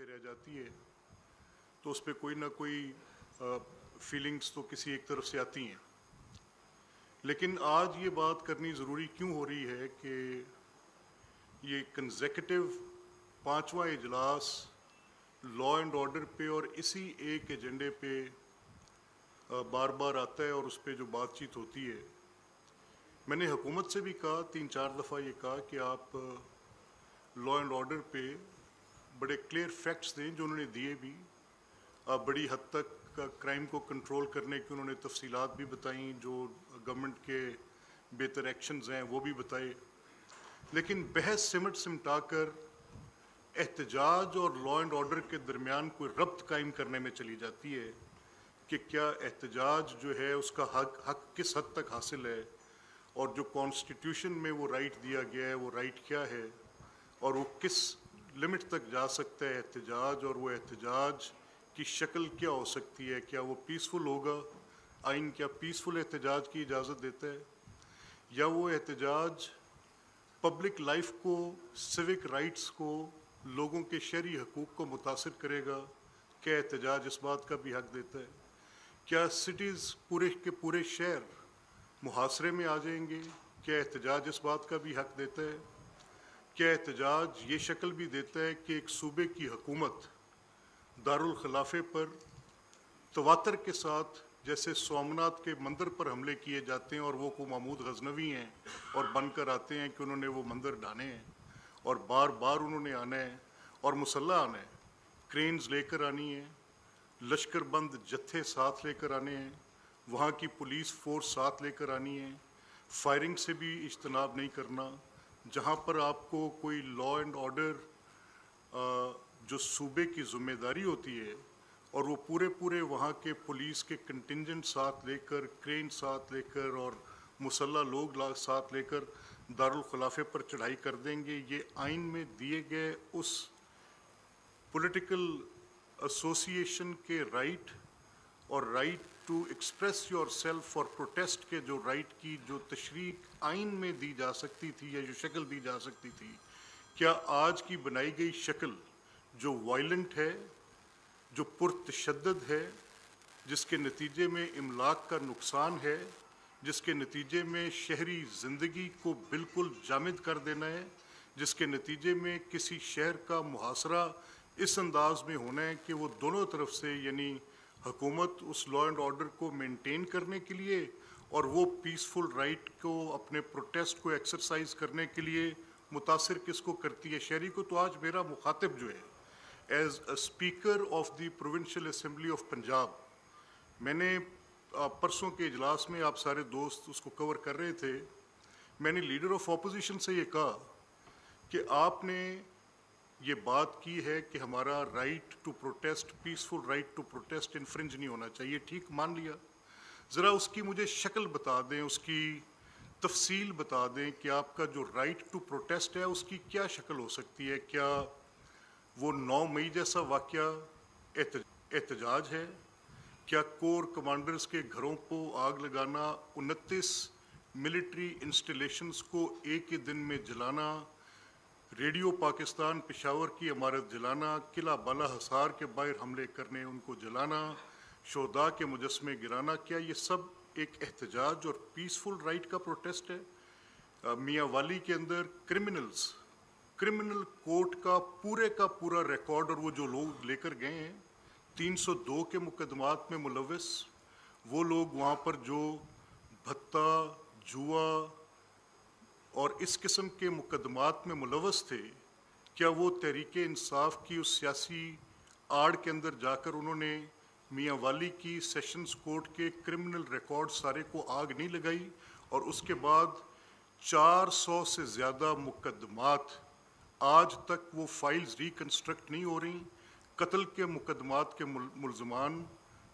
پیچھے رہ جاتی ہے تو اس پہ کوئی نہ کوئی فیلنگز تو کسی ایک طرف سے آتی ہیں. لیکن آج یہ بات کرنی ضروری کیوں ہو رہی ہے کہ یہ کنزیکٹیو 5واں اجلاس لا اینڈ آرڈر پہ اور اسی ایک ایجنڈے پہ بار بار آتا ہے اور اس پہ جو بات چیت ہوتی ہے. میں نے حکومت سے بھی کہا 3-4 دفعہ یہ کہا کہ آپ لا اینڈ آرڈر پہ بڑے کلیئر فیکٹس دیں جو انہوں نے دیے بھی. بڑی حد تک کرائم کو کنٹرول کرنے کی انہوں نے تفصیلات بھی بتائیں, جو گورنمنٹ کے بہتر ایکشنز ہیں وہ بھی بتائے. لیکن بحث سمٹ سمٹا کر احتجاج اور لا اینڈ آرڈر کے درمیان کوئی ربط قائم کرنے میں چلی جاتی ہے کہ کیا احتجاج جو ہے اس کا حق کس حد تک حاصل ہے, اور جو کانسٹیٹیوشن میں وہ رائٹ دیا گیا ہے وہ رائٹ کیا ہے, اور وہ کس لمٹ تک جا سکتا ہے احتجاج, اور وہ احتجاج کی شکل کیا ہو سکتی ہے. کیا وہ پیسفل ہوگا, آئین کیا پیسفل احتجاج کی اجازت دیتا ہے, یا وہ احتجاج پبلک لائف کو, سیوک رائٹس کو, لوگوں کے شہری حقوق کو متاثر کرے گا. کیا احتجاج اس بات کا بھی حق دیتا ہے. کیا سٹیز پورے کے پورے شہر محاصرے میں آ جائیں گے. کیا احتجاج اس بات کا بھی حق دیتا ہے. کیا احتجاج یہ شکل بھی دیتا ہے کہ ایک صوبے کی حکومت دارالخلافے پر تواتر کے ساتھ, جیسے سومناتھ کے مندر پر حملے کیے جاتے ہیں اور وہ کو محمود غزنوی ہیں اور بن کر آتے ہیں کہ انہوں نے وہ مندر ڈھانے ہیں اور بار بار انہوں نے آنا ہے اور مسلح آنا ہے, کرینز لے کر آنی ہے, لشکر بند جتھے ساتھ لے کر آنے ہیں, وہاں کی پولیس فورس ساتھ لے کر آنی ہے, فائرنگ سے بھی اجتناب نہیں کرنا. جہاں پر آپ کو کوئی لا اینڈ آرڈر جو صوبے کی ذمہ داری ہوتی ہے اور وہ پورے وہاں کے پولیس کے کنٹنجنٹ ساتھ لے کر, کرین ساتھ لے کر اور مسلح لوگ ساتھ لے کر دارالخلافے پر چڑھائی کر دیں گے, یہ آئین میں دیے گئے اس پولیٹیکل ایسوسیشن کے رائٹ اور right to express yourself اور پروٹیسٹ کے جو رائٹ کی جو تشریح آئین میں دی جا سکتی تھی یا جو شکل دی جا سکتی تھی, کیا آج کی بنائی گئی شکل جو وائلنٹ ہے, جو پرتشدد ہے, جس کے نتیجے میں املاک کا نقصان ہے, جس کے نتیجے میں شہری زندگی کو بالکل جامد کر دینا ہے, جس کے نتیجے میں کسی شہر کا محاصرہ اس انداز میں ہونا ہے کہ وہ دونوں طرف سے, یعنی حکومت اس لا اینڈ آرڈر کو مینٹین کرنے کے لیے اور وہ پیسفل رائٹ کو, اپنے پروٹیسٹ کو ایکسرسائز کرنے کے لیے متاثر کس کو کرتی ہے, شہری کو. تو آج میرا مخاطب جو ہے as a speaker of the provincial assembly of Punjab, میں نے پرسوں کے اجلاس میں, آپ سارے دوست اس کو کور کر رہے تھے, میں نے لیڈر آف اپوزیشن سے یہ کہا کہ آپ نے یہ بات کی ہے کہ ہمارا right to protest, peaceful right to protest infringe نہیں ہونا چاہیے. ٹھیک, مان لیا, ذرا اس کی مجھے شکل بتا دیں, اس کی تفصیل بتا دیں کہ آپ کا جو رائٹ ٹو پروٹیسٹ ہے اس کی کیا شکل ہو سکتی ہے. کیا وہ 9 مئی جیسا واقعہ احتجاج ہے؟ کیا کور کمانڈرز کے گھروں کو آگ لگانا, 29 ملٹری انسٹالیشنز کو ایک ہی دن میں جلانا, ریڈیو پاکستان پشاور کی عمارت جلانا, قلعہ بالا حصار کے باہر حملے کرنے ان کو جلانا, شہداء کے مجسمے گرانا, کیا یہ سب ایک احتجاج اور پیسفل رائٹ کا پروٹیسٹ ہے؟ میاں والی کے اندر کرمنل کورٹ کا پورا ریکارڈ اور وہ جو لوگ لے کر گئے ہیں 302 کے مقدمات میں ملوث, وہ لوگ وہاں پر جو بھتہ, جوا اور اس قسم کے مقدمات میں ملوث تھے, کیا وہ تحریک انصاف کی اس سیاسی آڑ کے اندر جا کر انہوں نے میاں والی کی سیشنز کورٹ کے کرمنل ریکارڈ سارے کو آگ نہیں لگائی؟ اور اس کے بعد 400 سے زیادہ مقدمات, آج تک وہ فائلز ریکنسٹرکٹ نہیں ہو رہی. قتل کے مقدمات کے ملزمان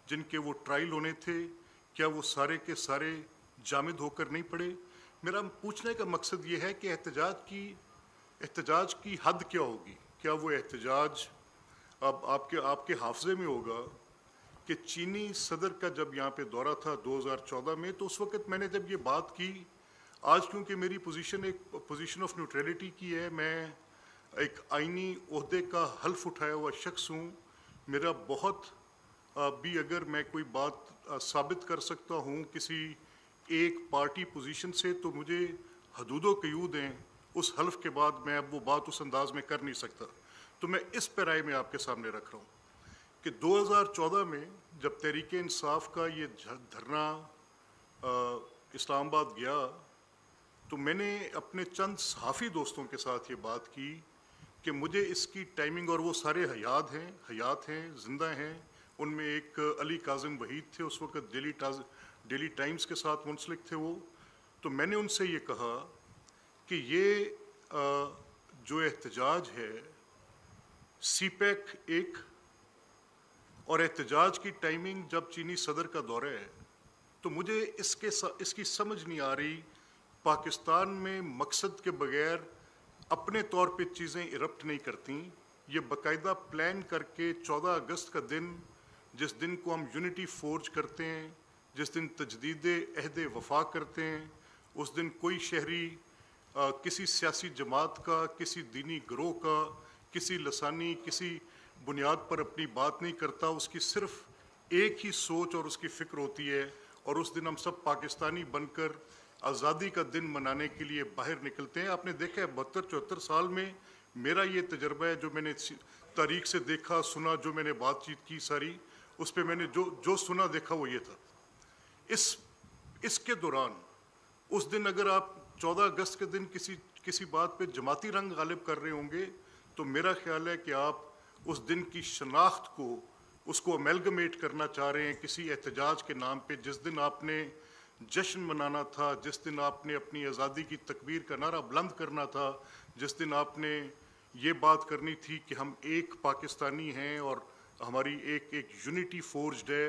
جن کے وہ ٹرائل ہونے تھے, کیا وہ سارے کے سارے جامد ہو کر نہیں پڑے؟ میرا پوچھنے کا مقصد یہ ہے کہ احتجاج کی حد کیا ہوگی. کیا وہ احتجاج اب آپ کے حافظے میں ہوگا کہ چینی صدر کا جب یہاں پہ دورہ تھا 2014 میں, تو اس وقت میں نے جب یہ بات کی, آج کیونکہ میری پوزیشن ایک پوزیشن آف نیوٹریلٹی کی ہے, میں ایک آئینی عہدے کا حلف اٹھایا ہوا شخص ہوں. میرا بہت بھی اگر میں کوئی بات ثابت کر سکتا ہوں کسی ایک پارٹی پوزیشن سے تو مجھے حدود و قیود ہیں. اس حلف کے بعد میں اب وہ بات اس انداز میں کر نہیں سکتا. تو میں اس پیرائے میں آپ کے سامنے رکھ رہا ہوں کہ 2014 میں جب تحریک انصاف کا یہ دھرنا اسلام آباد گیا تو میں نے اپنے چند صحافی دوستوں کے ساتھ یہ بات کی کہ مجھے اس کی ٹائمنگ، اور وہ سارے حیات ہیں، زندہ ہیں. ان میں ایک علی کاظم وحید تھے، اس وقت ڈیلی ٹائمز کے ساتھ منسلک تھے وہ. تو میں نے ان سے یہ کہا کہ یہ جو احتجاج ہے سی پیک ایک، اور احتجاج کی ٹائمنگ جب چینی صدر کا دورہ ہے، تو مجھے اس کی سمجھ نہیں آ رہی. پاکستان میں مقصد کے بغیر اپنے طور پہ چیزیں ایرپٹ نہیں کرتی. یہ باقاعدہ پلان کر کے 14 اگست کا دن، جس دن کو ہم یونٹی فورج کرتے ہیں، جس دن تجدید عہد وفا کرتے ہیں، اس دن کوئی شہری کسی سیاسی جماعت کا، کسی دینی گروہ کا، کسی لسانی کسی بنیاد پر اپنی بات نہیں کرتا. اس کی صرف ایک ہی سوچ اور اس کی فکر ہوتی ہے، اور اس دن ہم سب پاکستانی بن کر آزادی کا دن منانے کے لیے باہر نکلتے ہیں. آپ نے دیکھا ہے 72-74 سال میں میرا یہ تجربہ ہے، جو میں نے تاریخ سے دیکھا سنا، جو میں نے بات چیت کی ساری، اس پہ میں نے جو سنا دیکھا وہ یہ تھا. اس کے دوران اس دن اگر آپ 14 اگست کے دن کسی بات پہ جماعتی رنگ غالب کر رہے ہوں گے تو میرا خیال ہے کہ آپ اس دن کی شناخت کو، اس کو امیلگمیٹ کرنا چاہ رہے ہیں کسی احتجاج کے نام پہ. جس دن آپ نے جشن منانا تھا، جس دن آپ نے اپنی آزادی کی تکبیر کا نعرہ بلند کرنا تھا، جس دن آپ نے یہ بات کرنی تھی کہ ہم ایک پاکستانی ہیں اور ہماری ایک یونٹی فورجڈ ہے،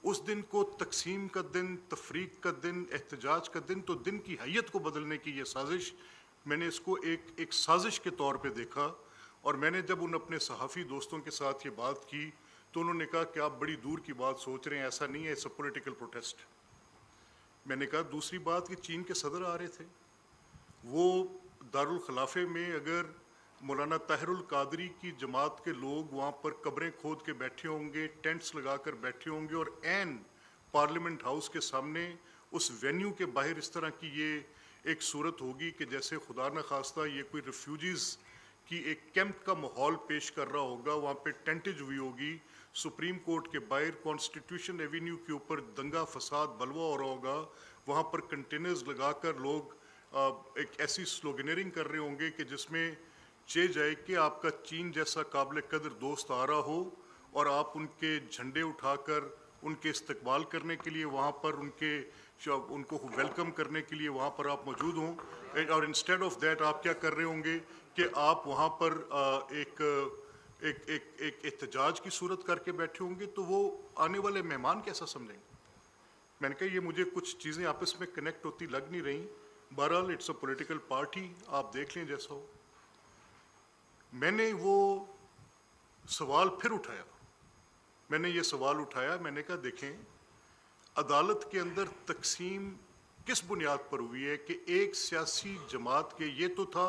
اس دن کو تقسیم کا دن، تفریق کا دن، احتجاج کا دن، تو دن کی حیت کو بدلنے کی یہ سازش، میں نے اس کو ایک سازش کے طور پہ دیکھا. اور میں نے جب ان اپنے صحافی دوستوں کے ساتھ یہ بات کی تو انہوں نے کہا کہ آپ بڑی دور کی بات سوچ رہے ہیں، ایسا نہیں ہے، اٹس اے پولیٹیکل پروٹیسٹ. میں نے کہا دوسری بات کہ چین کے صدر آ رہے تھے، وہ دارالخلافے میں اگر مولانا طاہر القادری کی جماعت کے لوگ وہاں پر قبریں کھود کے بیٹھے ہوں گے، ٹینٹس لگا کر بیٹھے ہوں گے، اور عین پارلیمنٹ ہاؤس کے سامنے اس وینیو کے باہر اس طرح کی یہ ایک صورت ہوگی کہ جیسے خدا نخواستہ یہ کوئی ریفیوجیز کی ایک کیمپ کا ماحول پیش کر رہا ہوگا. وہاں پہ ٹینٹیج ہوئی ہوگی، سپریم کورٹ کے باہر کانسٹیٹیوشن ایوینیو کے اوپر دنگا فساد بلوا ہو رہا ہوگا، وہاں پر کنٹینرز لگا کر لوگ ایک ایسی سلوگنیرنگ کر رہے ہوں گے کہ جس میں چہ جائے کہ آپ کا چین جیسا قابل قدر دوست آ رہا ہو اور آپ ان کے جھنڈے اٹھا کر ان کے استقبال کرنے کے لیے وہاں پر ان کو ویلکم کرنے کے لیے وہاں پر آپ موجود ہوں. اور انسٹیڈ آف دیٹ آپ کیا کر رہے ہوں گے کہ آپ وہاں پر ایک احتجاج کی صورت کر کے بیٹھے ہوں گے. تو وہ آنے والے مہمان کیسا سمجھیں گے؟ میں نے کہا یہ مجھے کچھ چیزیں آپس میں کنیکٹ ہوتی لگ نہیں رہی. بہرحال اٹس اے پولیٹیکل پارٹی، آپ دیکھ لیں جیسا ہو. میں نے وہ سوال پھر اٹھایا، میں نے یہ سوال اٹھایا، میں نے کہا دیکھیں عدالت کے اندر تقسیم کس بنیاد پر ہوئی ہے کہ ایک سیاسی جماعت کے، یہ تو تھا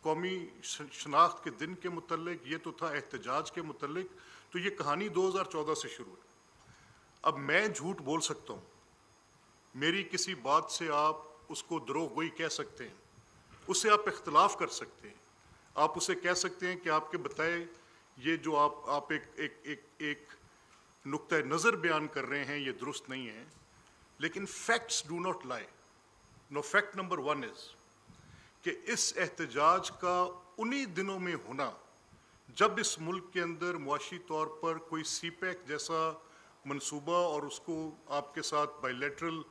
قومی شناخت کے دن کے متعلق، یہ تو تھا احتجاج کے متعلق، تو یہ کہانی 2014 سے شروع ہے. اب میں جھوٹ بول سکتا ہوں، میری کسی بات سے آپ اس کو دروغ گوئی کہہ سکتے ہیں، اس سے آپ اختلاف کر سکتے ہیں، آپ اسے کہہ سکتے ہیں کہ آپ کے بتائے یہ جو آپ ایک نقطہ نظر بیان کر رہے ہیں یہ درست نہیں ہے. لیکن facts do not lie. Know fact number 1 از کہ اس احتجاج کا انہی دنوں میں ہونا جب اس ملک کے اندر معاشی طور پر کوئی سی پیک جیسا منصوبہ اور اس کو آپ کے ساتھ بائی لیٹرل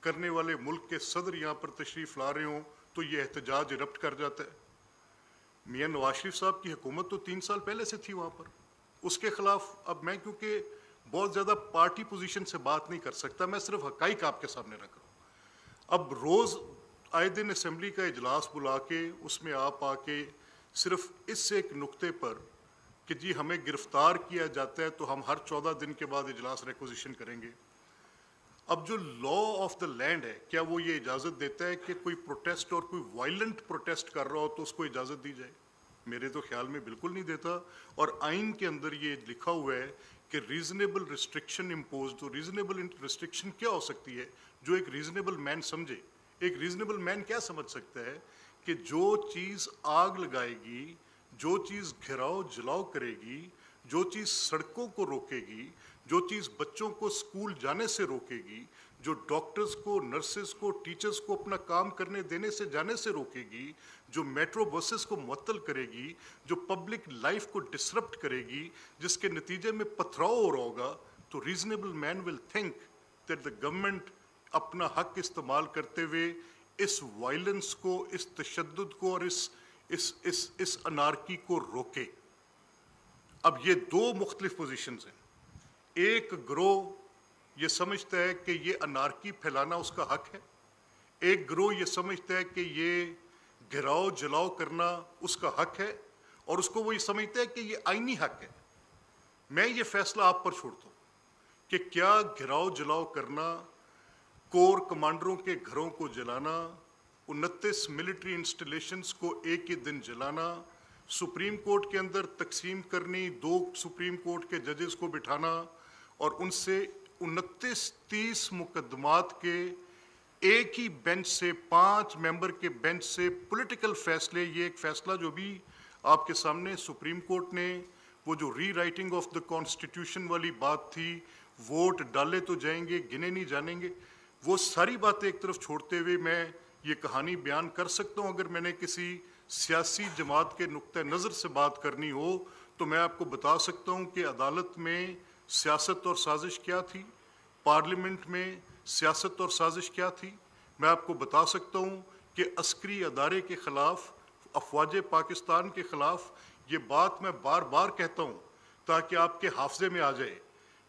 کرنے والے ملک کے صدر یہاں پر تشریف لا رہے ہوں تو یہ احتجاج ایرپٹ کر جاتا ہے. میاں نواز شریف صاحب کی حکومت تو 3 سال پہلے سے تھی وہاں پر، اس کے خلاف اب میں کیونکہ بہت زیادہ پارٹی پوزیشن سے بات نہیں کر سکتا، میں صرف حقائق آپ کے سامنے رکھ رہا ہوں. اب روز آئے دن اسمبلی کا اجلاس بلا کے اس میں آپ آ کے صرف اس ایک نقطے پر کہ جی ہمیں گرفتار کیا جاتا ہے تو ہم ہر 14 دن کے بعد اجلاس ریکوزیشن کریں گے. اب جو لا آف دا لینڈ ہے، کیا وہ یہ اجازت دیتا ہے کہ کوئی پروٹیسٹ اور کوئی وائلنٹ پروٹیسٹ کر رہا ہو تو اس کو اجازت دی جائے؟ میرے تو خیال میں بالکل نہیں دیتا. اور آئین کے اندر یہ لکھا ہوا ہے کہ ریزنیبل ریسٹرکشن امپوز. تو ریزنیبل ریسٹرکشن کیا ہو سکتی ہے جو ایک ریزنیبل مین سمجھے؟ ایک ریزنیبل مین کیا سمجھ سکتا ہے کہ جو چیز آگ لگائے گی، جو چیز گھراؤ جلاؤ کرے گی، جو چیز سڑکوں کو روکے گی، جو چیز بچوں کو اسکول جانے سے روکے گی، جو ڈاکٹرز کو، نرسز کو، ٹیچرز کو اپنا کام کرنے دینے سے جانے سے روکے گی، جو میٹرو بسز کو معطل کرے گی، جو پبلک لائف کو ڈسرپٹ کرے گی، جس کے نتیجے میں پتھراؤ ہو رہا ہوگا، تو reasonable man will think that the government اپنا حق استعمال کرتے ہوئے اس وائلنس کو، اس تشدد کو اور اس انارکی کو روکے. اب یہ دو مختلف پوزیشنز ہیں. ایک گروہ یہ سمجھتا ہے کہ یہ انارکی پھیلانا اس کا حق ہے، ایک گروہ یہ سمجھتا ہے کہ یہ گھراؤ جلاؤ کرنا اس کا حق ہے، اور اس کو وہ یہ سمجھتا ہے کہ یہ آئینی حق ہے. میں یہ فیصلہ آپ پر چھوڑتا ہوں کہ کیا گھراؤ جلاؤ کرنا، کور کمانڈروں کے گھروں کو جلانا، 29 ملٹری انسٹالیشنز کو ایک ہی دن جلانا، سپریم کورٹ کے اندر تقسیم کرنی، 2 سپریم کورٹ کے ججز کو بٹھانا اور ان سے 29-30 مقدمات کے ایک ہی بینچ سے، 5 ممبر کے بینچ سے پولیٹیکل فیصلے. یہ ایک فیصلہ جو بھی آپ کے سامنے سپریم کورٹ نے، وہ جو ری رائٹنگ آف دا کانسٹیٹیوشن والی بات تھی، ووٹ ڈالے تو جائیں گے گنے نہیں جانیں گے، وہ ساری باتیں ایک طرف چھوڑتے ہوئے میں یہ کہانی بیان کر سکتا ہوں. اگر میں نے کسی سیاسی جماعت کے نقطہ نظر سے بات کرنی ہو تو میں آپ کو بتا سکتا ہوں کہ عدالت میں سیاست اور سازش کیا تھی، پارلیمنٹ میں سیاست اور سازش کیا تھی. میں آپ کو بتا سکتا ہوں کہ عسکری ادارے کے خلاف، افواج پاکستان کے خلاف، یہ بات میں بار بار کہتا ہوں تاکہ آپ کے حافظے میں آ جائے.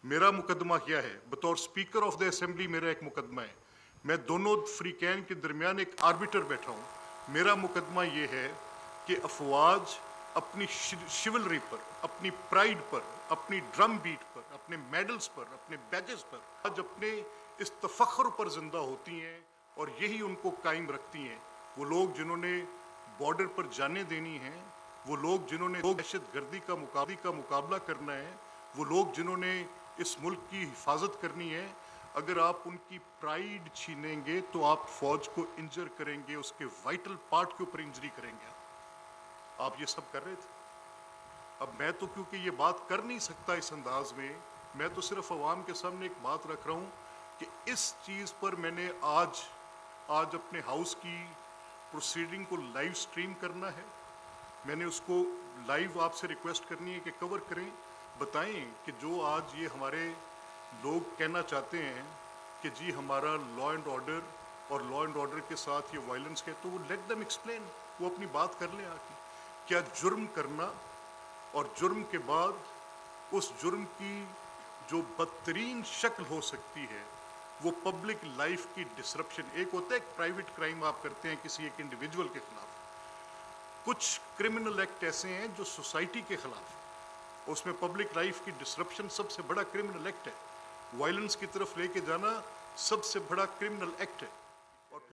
میرا مقدمہ کیا ہے؟ بطور اسپیکر آف دا اسمبلی میرا ایک مقدمہ ہے. میں دونوں فریقین کے درمیان ایک آربیٹر بیٹھا ہوں. میرا مقدمہ یہ ہے کہ افواج اپنی شیولری پر، اپنی پرائیڈ پر، اپنی ڈرم بیٹ پر، اپنے میڈلز پر، اپنے بیجز پر، آج اپنے اس تفخر پر زندہ ہوتی ہیں اور یہی ان کو قائم رکھتی ہیں. وہ لوگ جنہوں نے بارڈر پر جانیں دینی ہیں، وہ لوگ جنہوں نے دہشت گردی کا مقابلہ کرنا ہے، وہ لوگ جنہوں نے اس ملک کی حفاظت کرنی ہے، اگر آپ ان کی پرائیڈ چھینیں گے تو آپ فوج کو انجر کریں گے، اس کے وائٹل پارٹ کے اوپر انجری کریں گے. آپ یہ سب کر رہے تھے. اب میں تو کیونکہ یہ بات کر نہیں سکتا اس انداز میں تو صرف عوام کے سامنے ایک بات رکھ رہا ہوں کہ اس چیز پر میں نے آج اپنے ہاؤس کی پروسیڈنگ کو لائیو سٹریم کرنا ہے. میں نے اس کو لائیو آپ سے ریکویسٹ کرنی ہے کہ کور کریں، بتائیں کہ جو آج یہ ہمارے لوگ کہنا چاہتے ہیں کہ جی ہمارا لا اینڈ آرڈر اور لا اینڈ آرڈر کے ساتھ یہ وائلنس کے، تو وہ لیٹ دیم ایکسپلین، وہ اپنی بات کر لیں. آ کے کیا جرم کرنا اور جرم کے بعد اس جرم کی جو بدترین شکل ہو سکتی ہے وہ پبلک لائف کی ڈسرپشن. ایک ہوتا ہے ایک پرائیویٹ کرائم آپ کرتے ہیں کسی ایک انڈیویجول کے خلاف، کچھ کرمنل ایکٹ ایسے ہیں جو سوسائٹی کے خلاف، اس میں پبلک لائف کی ڈسرپشن سب سے بڑا کرمنل ایکٹ ہے. وائلنس کی طرف لے کے جانا سب سے بڑا کرمنل ایکٹ ہے.